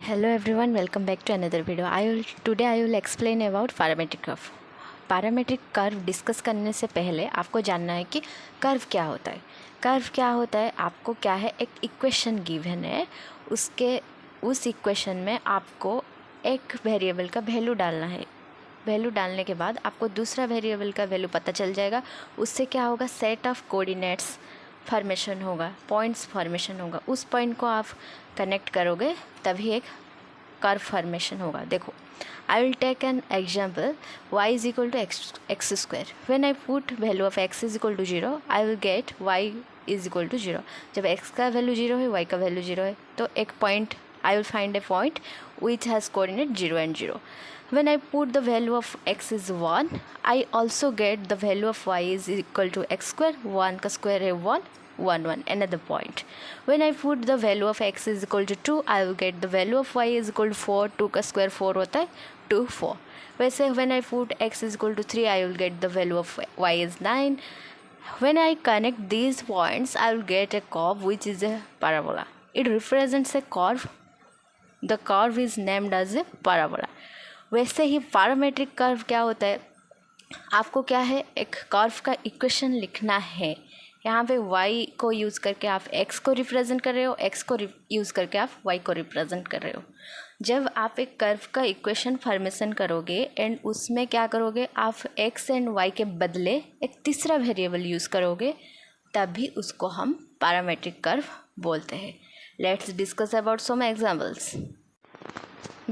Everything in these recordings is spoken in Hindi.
Hello everyone, welcome back to another video. Today I will explain about parametric curve. Parametric curve discuss करने से पहले आपको जानना है कि कर्व क्या होता है. कर्व क्या होता है, आपको क्या है, एक इक्वेशन गिवन है, उस इक्वेशन में आपको एक वेरिएबल का वैल्यू डालना है. वैल्यू डालने के बाद आपको दूसरा वेरिएबल का वैल्यू पता चल जाएगा. उससे क्या होगा, सेट ऑफ कोऑर्डिनेट्स फॉर्मेशन होगा, पॉइंट्स फॉर्मेशन होगा. उस पॉइंट को आप कनेक्ट करोगे तभी एक कर्व फॉर्मेशन होगा. देखो, I will take an example. y is equal to x square. When I put value of x is equal to 0 I will get y is equal to 0. जब x का वैल्यू 0 है, y का वैल्यू 0 है, तो एक point I will find A point which has coordinate 0 and 0. When I put the value of x is 1, I also get the value of y is equal to x square. 1 का square है 1, 1 1 another point. When I put the value of x is equal to 2, I will get the value of y is equal to 4. 2 का square 4 होता है 2 4. वैसे when I put x is equal to 3, I will get the value of y is 9. When I connect these points, I will get a curve which is a parabola. It represents a curve. The curve is named as a parabola. वैसे ही पैरामेट्रिक कर्व क्या होता है, आपको क्या है, एक कर्व का इक्वेशन लिखना है. यहाँ पे y को यूज़ करके आप x को रिप्रेजेंट कर रहे हो, x को यूज़ करके आप y को रिप्रेजेंट कर रहे हो. जब आप एक कर्व का इक्वेशन फॉर्मेशन करोगे एंड उसमें क्या करोगे, आप x एंड y के बदले एक तीसरा वेरिएबल यूज़ करोगे, तभी उसको हम पैरामेट्रिक कर्व बोलते हैं. Let's discuss about some examples.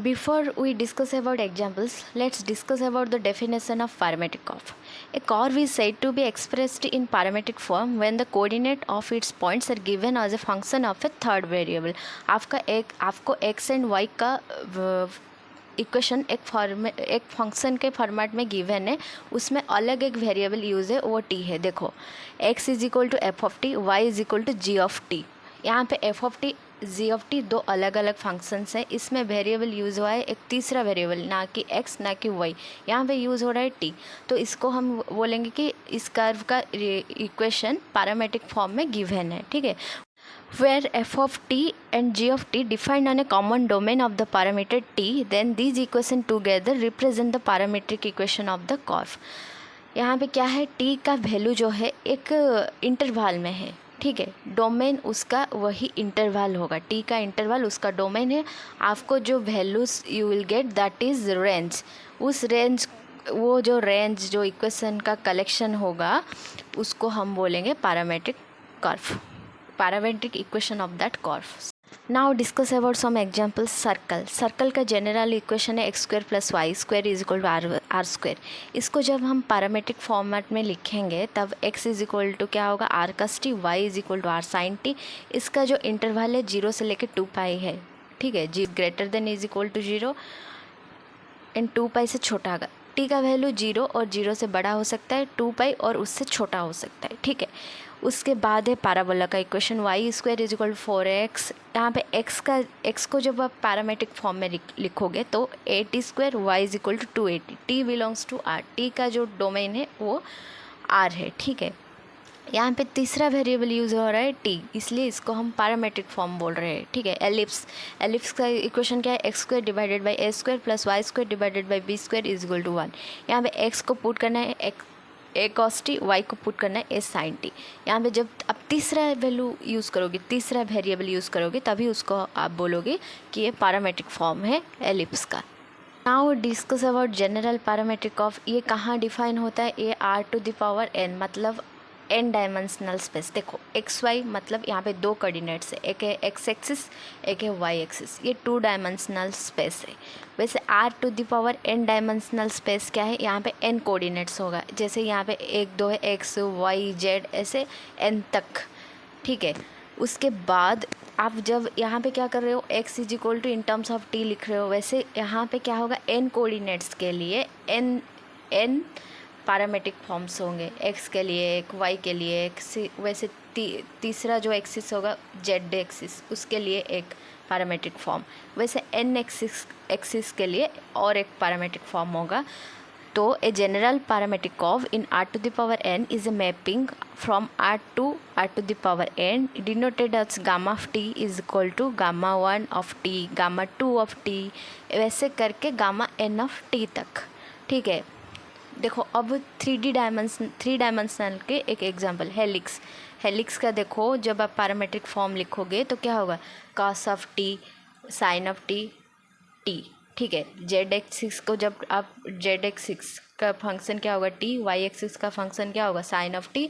Before we discuss about examples, let's discuss about the definition of parametric curve. A curve is said to be expressed in parametric form when the coordinate of its points are given as a function of a third variable. आपको x and y का इक्वेशन एक फंक्शन के फॉर्मेट में गिवन है, उसमें अलग एक वेरिएबल यूज़ है, वो t है. देखो, x is equal to f of t, y is equal to g of t. यहाँ पे f of t, g of t दो अलग अलग फंक्शंस हैं. इसमें वेरिएबल यूज़ हुआ है एक तीसरा वेरिएबल, ना कि x ना कि y. यहाँ पे यूज़ हो रहा है t. तो इसको हम बोलेंगे कि इस कर्व का इक्वेशन पैरामेट्रिक फॉर्म में गिवन है. ठीक है. Where f of t and g of t defined on a common domain of the parameter t, then these equations together represent the parametric equation of the curve. यहाँ पे क्या है, t का वैल्यू जो है एक इंटरवल में है. ठीक है, डोमेन उसका वही इंटरवल होगा. टी का इंटरवल उसका डोमेन है. आपको जो values you will get that is range. उस रेंज, वो जो रेंज जो इक्वेशन का कलेक्शन होगा, उसको हम बोलेंगे parametric curve, parametric equation of that curve. Now discuss about some examples. Circle का जनरल इक्वेशन है x square plus y square is equal to r square. इसको जब हम पैरामेट्रिक फॉर्मेट में लिखेंगे तब x इज इक्वल टू क्या होगा, r cos t, y is equal to r sine t. इसका जो इंटरवल है 0 से लेकर 2 पाई है. ठीक है, जी greater than is equal to 0 and 2 pi से छोटा होगा. टी का वैल्यू 0 और 0 से बड़ा हो सकता है, 2 पाई और उससे छोटा हो सकता है. ठीक है. उसके बाद है पैराबोला का equation y square is equal to 4x. यहाँ पे x को जब आप पैरामेट्रिक फॉर्म में लिखोगे तो 80 square y is equal to 280. T belongs to r. T का जो डोमेन है वो आर है. ठीक है. यहाँ पे तीसरा वेरिएबल यूज़ हो रहा है t, इसलिए इसको हम पैरामेट्रिक फॉर्म बोल रहे हैं. ठीक है. एलिप्स का इक्वेशन क्या है, x square divided by a square plus y square divided by b square is equal to 1. यहाँ पे x को पुट करना है ए कॉस टी, वाई को पुट करना है ए साइन टी. यहाँ पे जब आप तीसरा वैल्यू यूज़ करोगे, तीसरा वेरिएबल यूज़ करोगे, तभी उसको आप बोलोगे कि ये पैरामेट्रिक फॉर्म है एलिप्स का. Now discuss about general parametric curve. ये कहाँ डिफाइन होता है, ये R to the power n, मतलब एन डायमेंशनल स्पेस. देखो, एक्स वाई मतलब यहाँ पे दो कोऑर्डिनेट्स है, एक है एक्स एक्सिस, एक है वाई एक्सिस. ये 2 डायमेंशनल स्पेस है. वैसे R to the power n dimensional space क्या है, यहाँ पे एन कोऑर्डिनेट्स होगा. जैसे यहाँ पे 1 2 है, एक्स वाई जेड ऐसे एन तक. ठीक है. उसके बाद आप जब यहाँ पे क्या कर रहे हो, x is equal to in terms of t लिख रहे हो, वैसे यहाँ पे क्या होगा, एन कोऑर्डिनेट्स के लिए एन पैरामेट्रिक फॉर्म्स होंगे. एक्स के लिए एक, वाई के लिए एक, वैसे तीसरा जो एक्सिस होगा जेड एक्सिस, उसके लिए एक पैरामेट्रिक फॉर्म. वैसे एन एक्सिस के लिए और एक पैरामेट्रिक फॉर्म होगा. तो a general parametric curve in r⁴n is a mapping from r to r⁴n denoted as gamma of t is equal to gamma 1 of t, gamma 2 of t, वैसे करके gamma n of t तक। ठीक है, देखो अब थ्री डायमेंशनल के एक एग्जांपल हेलिक्स का देखो, जब आप पैरामेट्रिक फॉर्म लिखोगे तो क्या होगा, cos of t, sin of t, t। ठीक है, जेड एक्सिस को जब आप जेड एक्सिस का फंक्शन क्या होगा t, वाई एक्सिस का फंक्शन क्या होगा sin of t,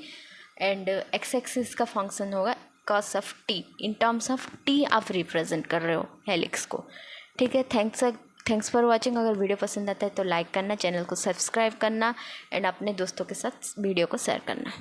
and x axis का फंक्शन होगा cos of t। In terms of t आप रिप्रेजेंट कर रहे हो हेलिक्स को। ठीक है, थैंक्स फॉर वॉचिंग। अगर वीडियो पसंद आता है तो लाइक करना, चैनल को सब्सक्राइब करना एंड अपने दोस्तों के साथ वीडियो को शेयर करना।